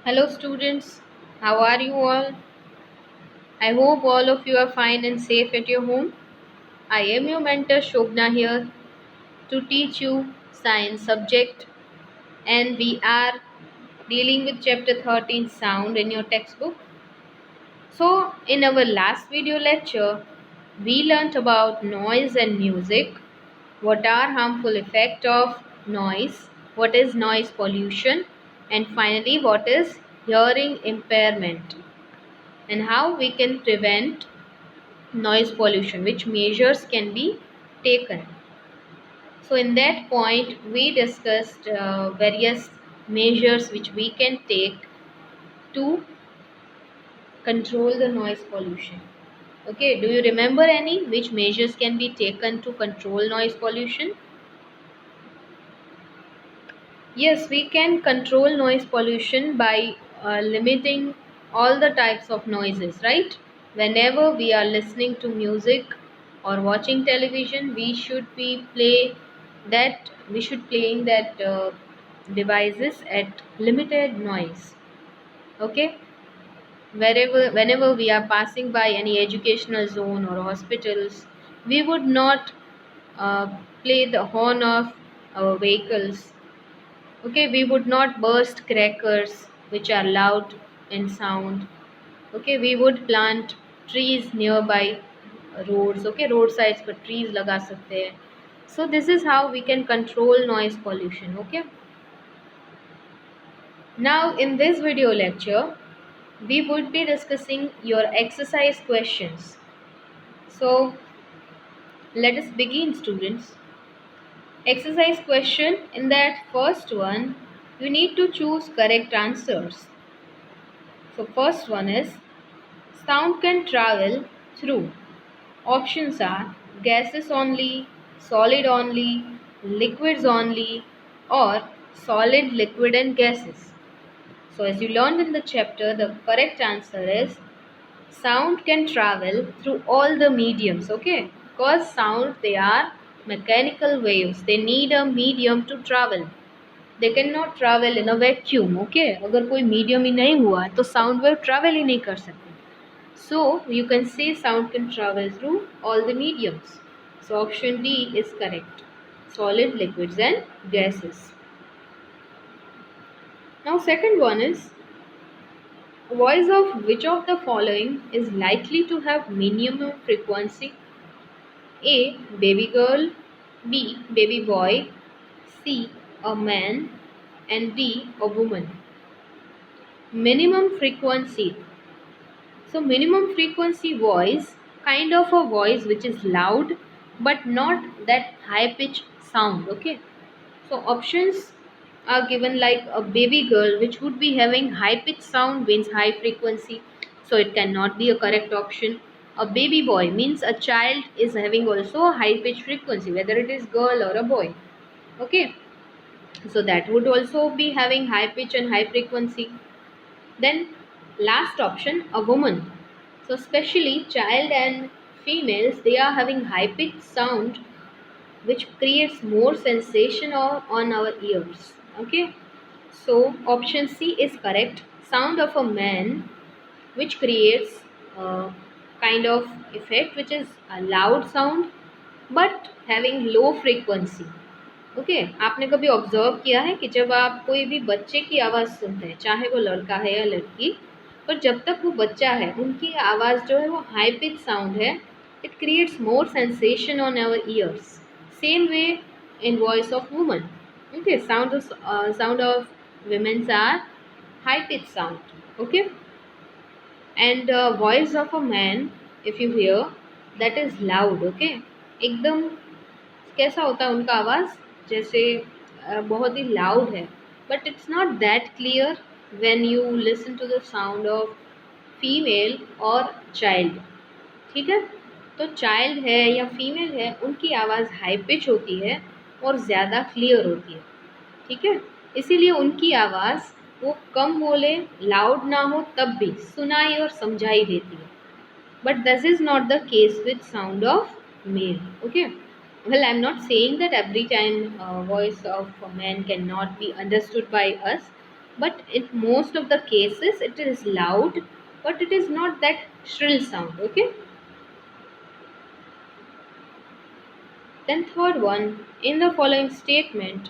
Hello, students. How are you all? I hope all of you are fine and safe at your home. I am your mentor Shobna here to teach you science subject, and we are dealing with chapter 13 sound in your textbook. So, in our last video lecture, we learnt about noise and music, what are harmful effect of noise, what is noise pollution, and finally what is hearing impairment, and how we can prevent noise pollution, which measures can be taken. So in that point we discussed various measures which we can take to control the noise pollution. Okay, do you remember any which measures can be taken to control noise pollution? Yes, we can control noise pollution by limiting all the types of noises, right? Whenever we are listening to music or watching television, we should playing that devices at limited noise. Okay, whenever we are passing by any educational zone or hospitals, we would not uh, play the horn of our vehicles. Okay, we would not burst crackers which are loud in sound. Okay, we would plant trees nearby roads. Okay, roadsides पर trees लगा सकते हैं. So this is how we can control noise pollution. Okay. Now in this video lecture, we would be discussing your exercise questions. So let us begin, students. Exercise question. In that first one, you need to choose correct answers. So first one is sound can travel through. Options are gases only, solid only, liquids only, or solid, liquid and gases. So as you learned in the chapter, the correct answer is sound can travel through all the mediums. Okay, because sound, they are mechanical waves, they need a medium to travel. They cannot travel in a vacuum. Okay, अगर कोई medium ही नहीं हुआ तो sound wave travel ही नहीं कर सकते. So you can say sound can travel through all the mediums. So option D is correct. Solid, liquids and gases. Now second one is voice of which of the following is likely to have minimum frequency? A. Baby girl. B. Baby boy. C. A man. And D. A woman. Minimum frequency. So minimum frequency voice, kind of a voice which is loud but not that high pitch sound. Okay. So options are given like a baby girl, which would be having high pitch sound, means high frequency. So it cannot be a correct option. A baby boy means a child is having also a high pitch frequency, whether it is girl or a boy. Okay. So that would also be having high pitch and high frequency. Then last option, a woman. So especially child and females, they are having high pitched sound which creates more sensation on our ears. Okay. So option C is correct. Sound of a man which creates a kind of effect which is a loud sound but having low frequency. Okay आपने कभी observe किया है कि जब आप कोई भी बच्चे की आवाज़ सुनते हैं, चाहे वो लड़का है या लड़की, पर जब तक वो बच्चा है उनकी आवाज़ जो है वो हाई पिच साउंड है. It creates more sensation on our ears. Same way in voice of woman. Okay, sound of women's are high pitch sound. Okay, and voice of a man, if you hear, that is loud. Okay, एकदम कैसा होता है उनका आवाज़, जैसे बहुत ही loud है, but it's not that clear when you listen to the sound of female और चाइल्ड. ठीक है, तो चाइल्ड है या फीमेल है उनकी आवाज़ हाई पिच होती है और ज़्यादा क्लियर होती है. ठीक है, इसीलिए उनकी आवाज़ वो कम बोले, लाउड ना हो, तब भी सुनाई और समझाई देती है. But this is not the case with sound of male. Okay, well, I'm not saying that every time voice of a man cannot be understood by us, but in most of the cases it is loud, but it is not that shrill sound. Okay. Then third one, in the following statement,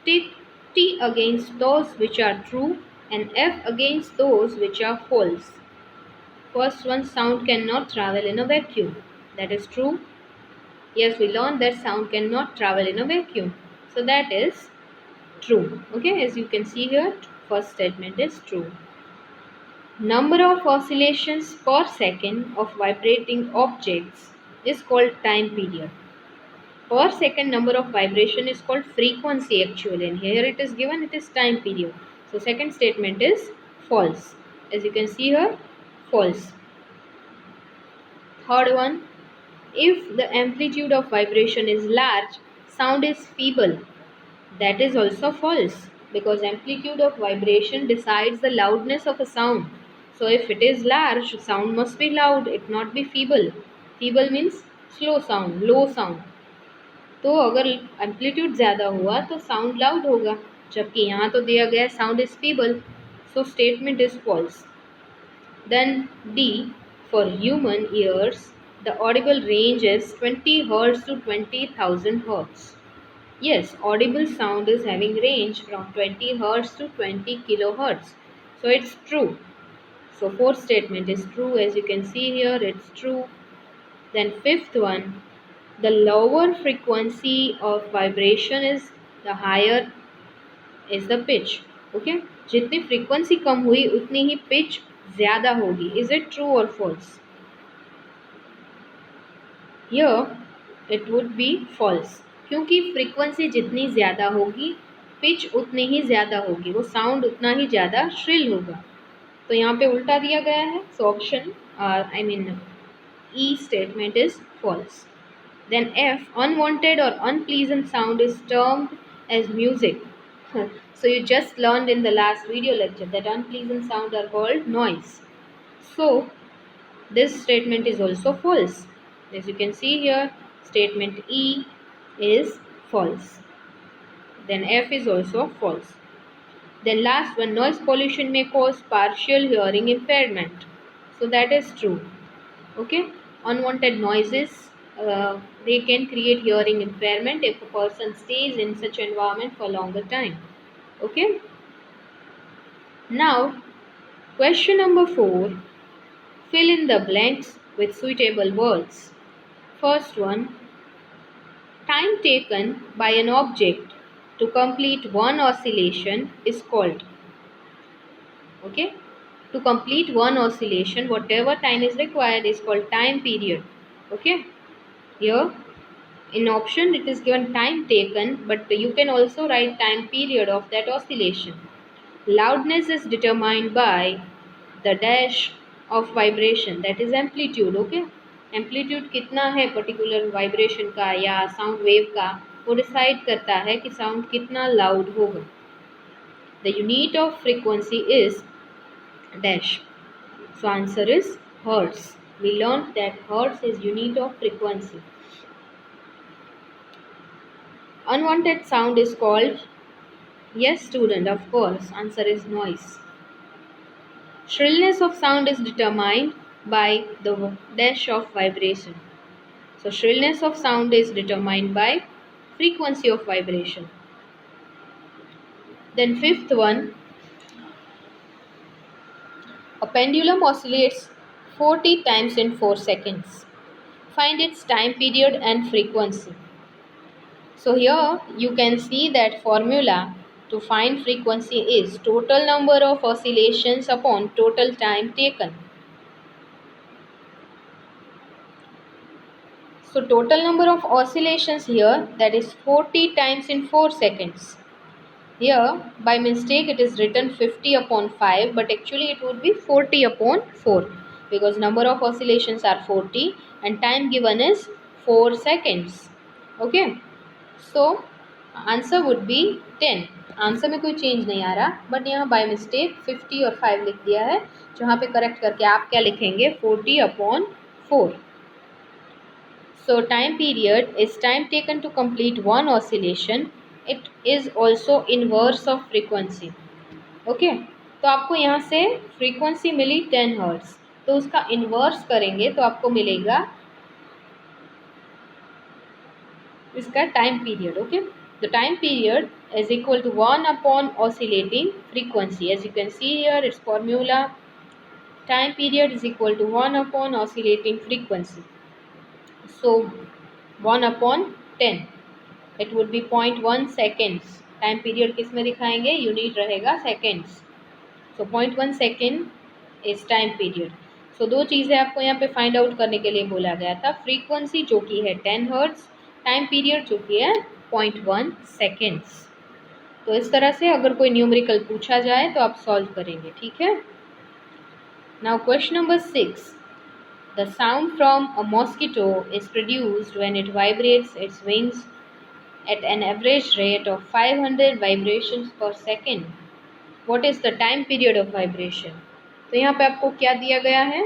take T against those which are true and F against those which are false. First one, sound cannot travel in a vacuum. That is true. Yes, we learned that sound cannot travel in a vacuum. So that is true. Okay, as you can see here, first statement is true. Number of oscillations per second of vibrating objects is called time period. Per second number of vibration is called frequency actually, and here it is given it is time period. So second statement is false. As you can see here, false. Third one, if the amplitude of vibration is large, sound is feeble. That is also false because amplitude of vibration decides the loudness of a sound. So if it is large, sound must be loud, it not be feeble. Feeble means slow sound, low sound. तो अगर amplitude ज़्यादा हुआ तो sound loud होगा, जबकि यहाँ तो दिया गया sound is feeble. So statement is false. Then D, for human ears the audible range is 20 hertz to 20,000 hertz. Yes, audible sound is having range from 20 hertz to 20 kilohertz. So it's true. So fourth statement is true. As you can see here, it's true. Then fifth one, the lower frequency of vibration is the higher is the pitch. Okay, जितनी frequency कम हुई उतनी ही pitch ज़्यादा होगी. Is it true or false? Here it would be false, क्योंकि frequency जितनी ज़्यादा होगी pitch उतनी ही ज़्यादा होगी, वो sound उतना ही ज़्यादा shrill होगा. तो यहाँ पे उल्टा दिया गया है. So option E statement is false. Then F, unwanted or unpleasant sound is termed as music. So you just learned in the last video lecture that unpleasant sound are called noise. So this statement is also false. As you can see here, statement E is false. Then F is also false. Then last one, noise pollution may cause partial hearing impairment. So that is true. Okay, unwanted noises, they can create hearing impairment if a person stays in such environment for longer time. Okay, now question number 4, fill in the blanks with suitable words. First one, time taken by an object to complete one oscillation is called. Okay, to complete one oscillation, whatever time is required is called time period. Okay, here in option it is given time taken, but you can also write time period of that oscillation. Loudness is determined by the dash of vibration, that is amplitude. Okay, amplitude कितना है particular vibration का या sound wave का, वो decide करता है कि sound कितना लाउड होगा. The unit of frequency is dash. So answer is hertz. We learned that hertz is unit of frequency. Unwanted sound is called, yes student, of course, answer is noise. Shrillness of sound is determined by the dash of vibration. So shrillness of sound is determined by frequency of vibration. Then fifth one, a pendulum oscillates 40 times in 4 seconds. Find its time period and frequency. So here you can see that formula to find frequency is total number of oscillations upon total time taken. So total number of oscillations here, that is 40 times in 4 seconds. Here by mistake it is written 50 upon 5, but actually it would be 40 upon 4 because number of oscillations are 40 and time given is 4 seconds. Okay, so answer would be 10. Answer में कोई change नहीं आ रहा, but यहाँ by mistake 50 और 5 लिख दिया है, जहाँ पे करेक्ट करके आप क्या लिखेंगे 40 upon 4. So time period is time taken to complete one oscillation. It is also inverse of frequency. Okay, तो आपको यहाँ से फ्रीक्वेंसी मिली 10 हर्ट्ज, तो उसका इन्वर्स करेंगे तो आपको मिलेगा इसका time period. Okay, the time period is equal to 1 upon oscillating frequency. As you can see here, its formula, time period is equal to 1 upon oscillating frequency. So 1 upon 10, it would be 0.1 seconds. Time period किस में दिखाएंगे, unit रहेगा seconds, so 0.1 second is time period. So दो चीज़ें आपको यहाँ पे find out करने के लिए बोला गया था, फ्रीक्वेंसी जो कि है 10 हर्ट्ज, टाइम पीरियड जो कि है 0.1 सेकेंड्स। तो इस तरह से अगर कोई न्यूमेरिकल पूछा जाए तो आप सॉल्व करेंगे, ठीक है। Now question number 6, the sound from a mosquito is produced when it vibrates its wings at an average rate of 500 vibrations per second. What is the time period of vibration? तो यहाँ पे आपको क्या दिया गया है,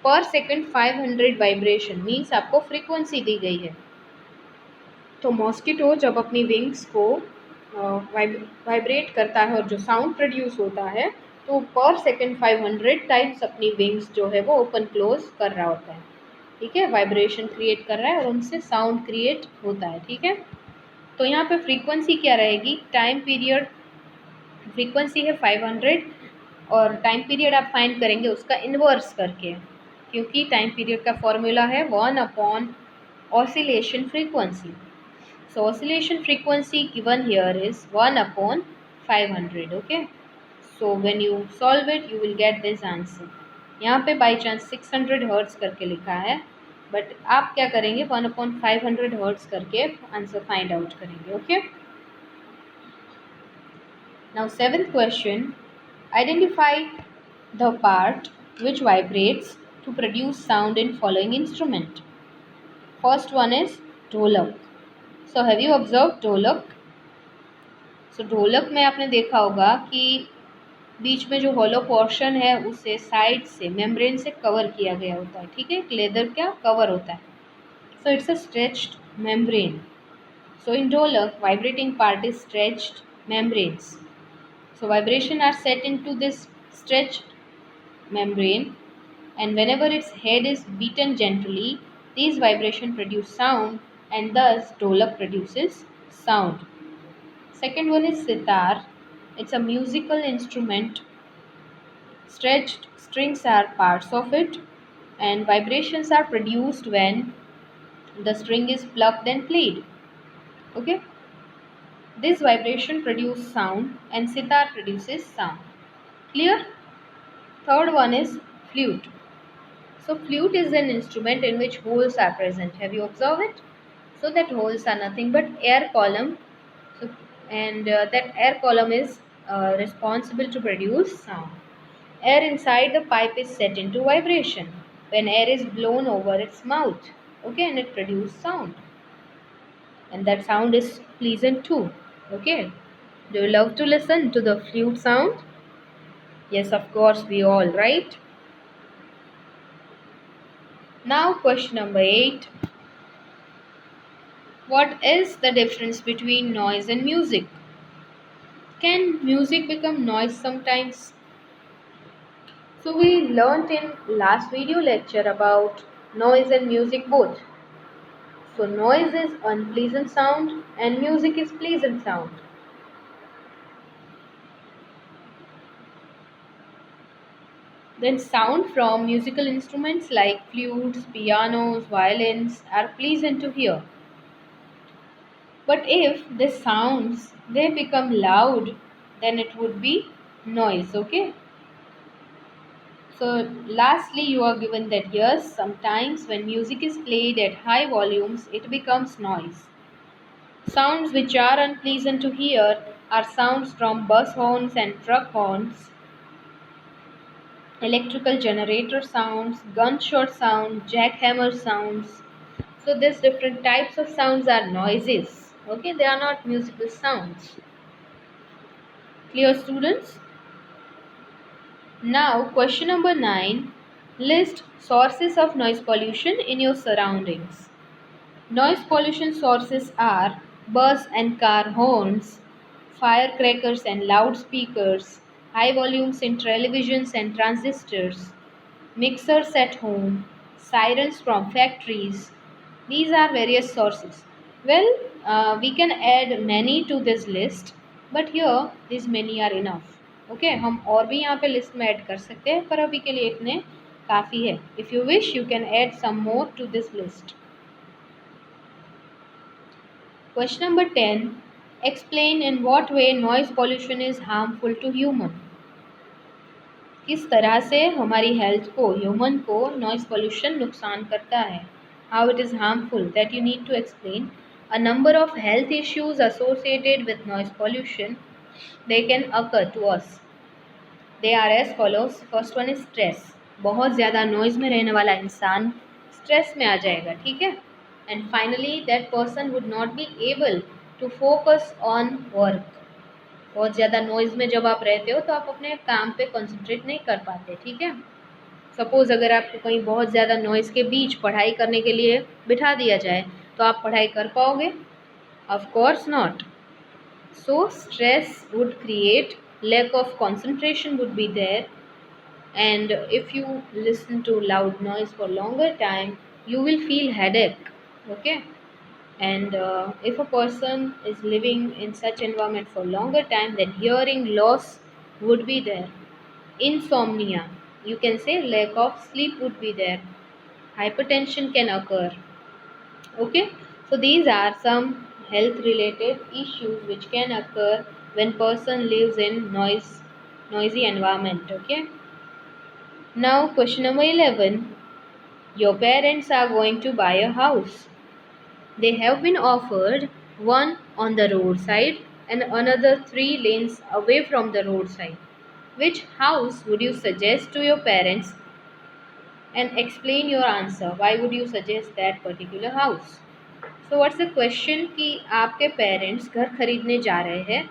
पर सेकेंड 500 वाइब्रेशन मीन्स आपको फ्रीक्वेंसी दी गई है। तो मॉस्किटो जब अपनी विंग्स को वाइब्रेट करता है और जो साउंड प्रोड्यूस होता है, तो पर सेकेंड 500 टाइम्स अपनी विंग्स जो है वो ओपन क्लोज कर रहा होता है, ठीक है, वाइब्रेशन क्रिएट कर रहा है और उनसे साउंड क्रिएट होता है, ठीक है। तो यहाँ पे फ्रीक्वेंसी क्या रहेगी, टाइम पीरियड, फ्रीक्वेंसी है 500 और टाइम पीरियड आप फाइंड करेंगे उसका इन्वर्स करके, क्योंकि टाइम पीरियड का फॉर्मूला है 1 upon oscillation frequency. So oscillation frequency given here is 1 upon 500। Okay, so when you solve it you will get this answer. यहाँ पे बाई चांस 600 हर्ट्ज करके लिखा है, बट आप क्या करेंगे 1 अपॉन 500 हर्ट्ज करके आंसर फाइंड आउट करेंगे। Okay, now 7th question, identify the part which vibrates to produce sound in following instrument. First one is ढोलक. So have you observed ढोलक? So ढोलक में आपने देखा होगा कि बीच में जो हॉलो पोर्शन है उसे साइड से मेम्ब्रेन से कवर किया गया होता है, ठीक है, एक लेदर का कवर होता है। So it's a stretched membrane. So in dholak vibrating part is stretched membranes. So vibration are set into this stretched membrane, and whenever its head is beaten gently, these vibration produce sound, and thus dholak produces sound. Second one is sitar. It's a musical instrument. Stretched strings are parts of it, and vibrations are produced when the string is plucked and played. Okay, this vibration produces sound, and sitar produces sound. Clear? Third one is flute. So flute is an instrument in which holes are present. Have you observed it? So that holes are nothing but air column. So, and that air column is responsible to produce sound. Air inside the pipe is set into vibration when air is blown over its mouth. Okay, and it produces sound. And that sound is pleasant too. Okay. Do you love to listen to the flute sound? Yes, of course, we all, right? Now question number 8. What is the difference between noise and music? Can music become noise sometimes? So we learnt in last video lecture about noise and music both. So noise is unpleasant sound and music is pleasant sound. Then sound from musical instruments like flutes, pianos, violins are pleasant to hear. But if the sounds they become loud, then it would be noise. Okay. So lastly, you are given that yes, sometimes when music is played at high volumes, it becomes noise. Sounds which are unpleasant to hear are sounds from bus horns and truck horns, electrical generator sounds, gunshot sound, jackhammer sounds. So these different types of sounds are noises. Okay, they are not musical sounds. Clear, students? Now question number 9. List sources of noise pollution in your surroundings. Noise pollution sources are bus and car horns, firecrackers and loudspeakers, high volumes in televisions and transistors, mixers at home, sirens from factories. These are various sources. Well, we can add many to this list, but here these many are enough. Okay हम और भी यहाँ पे list में add कर सकते हैं, पर अभी के लिए इतने काफ़ी है. If you wish you can add some more to this list. Question number 10. Explain in what way noise pollution is harmful to human. किस तरह से हमारी हेल्थ को, ह्यूमन को नॉइज पोल्यूशन नुकसान करता है. How it is harmful, that you need to explain. A number of health issues associated with noise pollution they can occur to us. They are as follows. First one is stress. बहुत ज़्यादा noise में रहने वाला इंसान stress में आ जाएगा, ठीक है. And finally that person would not be able to focus on work. बहुत ज़्यादा नॉइज़ में जब आप रहते हो तो आप अपने काम पे कंसंट्रेट नहीं कर पाते, ठीक है. सपोज़ अगर आपको कहीं बहुत ज़्यादा नॉइज़ के बीच पढ़ाई करने के लिए बिठा दिया जाए तो आप पढ़ाई कर पाओगे? Of course not. So stress would create, lack of concentration would be there, and if you listen to loud noise for longer time you will feel headache. Okay. And if a person is living in such environment for longer time, then hearing loss would be there. Insomnia, you can say lack of sleep would be there. Hypertension can occur. Okay. So these are some health related issues which can occur when person lives in noisy environment. Okay. Now question number 11. Your parents are going to buy a house. They have been offered one on the roadside and another 3 lanes away from the roadside. Which house would you suggest to your parents, and explain your answer? Why would you suggest that particular house? So what's the question कि आपके parents घर खरीदने जा रहे हैं,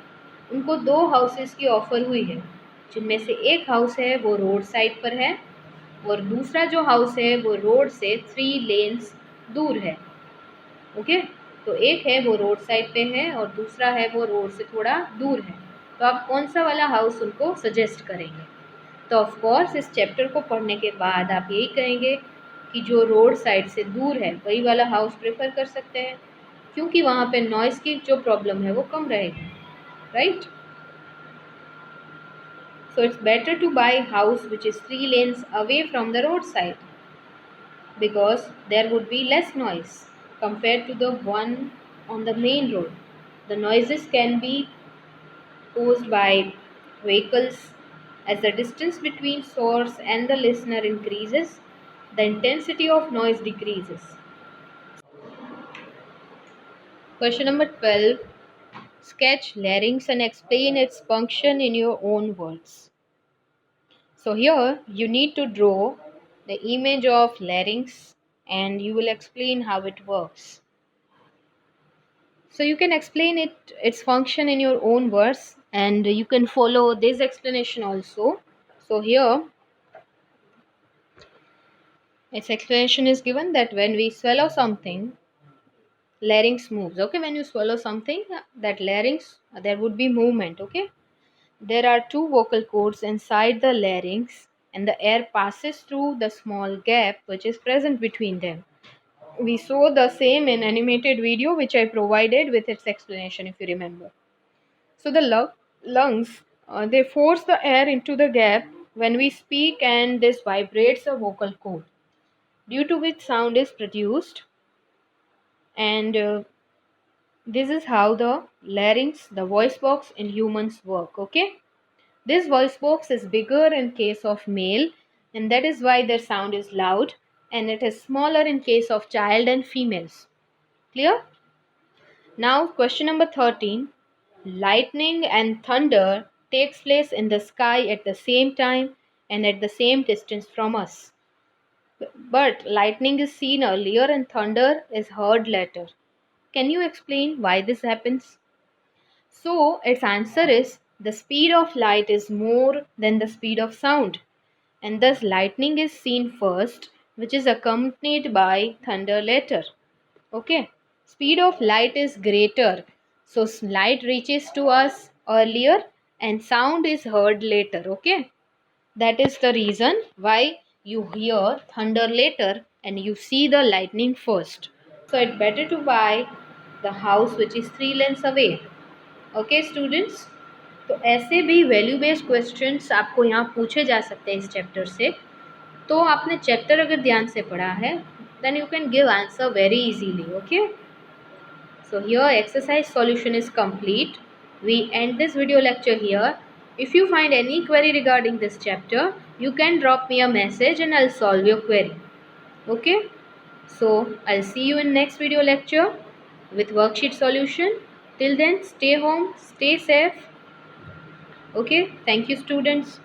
उनको 2 houses की offer हुई है, जिनमें से एक हाउस है वो रोड साइड पर है और दूसरा जो हाउस है वो रोड से 3 lanes दूर है. ओके. तो एक है वो रोड साइड पे है और दूसरा है वो रोड से थोड़ा दूर है. तो आप कौन सा वाला हाउस उनको सजेस्ट करेंगे? तो ऑफ कोर्स इस चैप्टर को पढ़ने के बाद आप यही कहेंगे कि जो रोड साइड से दूर है वही वाला हाउस प्रेफर कर सकते हैं, क्योंकि वहाँ पे नॉइज़ की जो प्रॉब्लम है वो कम रहेगी, right. So it's better to buy house which is 3 lanes away from the road side because there would be less noise compared to the one on the main road. The noises can be caused by vehicles. As the distance between source and the listener increases, the intensity of noise decreases. Question number 12. Sketch larynx and explain its function in your own words. So here you need to draw the image of larynx and you will explain how it works. So you can explain its function in your own words and you can follow this explanation also. So here its explanation is given that when we swallow something, larynx moves. Okay, when you swallow something, that larynx, there would be movement. Okay, there are 2 vocal cords inside the larynx and the air passes through the small gap which is present between them. We saw the same in animated video which I provided with its explanation, if you remember. So the lungs, they force the air into the gap when we speak and this vibrates a vocal cord, due to which sound is produced. And this is how the larynx, the voice box in humans work. Okay. This voice box is bigger in case of male and that is why their sound is loud, and it is smaller in case of child and females. Clear? Now question number 13. Lightning and thunder takes place in the sky at the same time and at the same distance from us. But lightning is seen earlier and thunder is heard later. Can you explain why this happens? So its answer is the speed of light is more than the speed of sound, and thus lightning is seen first, which is accompanied by thunder later. Okay. Speed of light is greater, so light reaches to us earlier and sound is heard later. Okay, that is the reason why you hear thunder later and you see the lightning first. So it's better to buy the house which is 3 lanes away. Okay students, तो ऐसे भी value based questions आपको यहाँ पूछे जा सकते हैं इस चैप्टर से. तो आपने चैप्टर अगर ध्यान से पढ़ा है then you can give answer very easily. Okay, so here exercise solution is complete. We end this video lecture here. If you find any query regarding this chapter, you can drop me a message and I'll solve your query. Okay, so I'll see you in next video lecture with worksheet solution. Till then, stay home, stay safe. Okay, thank you students.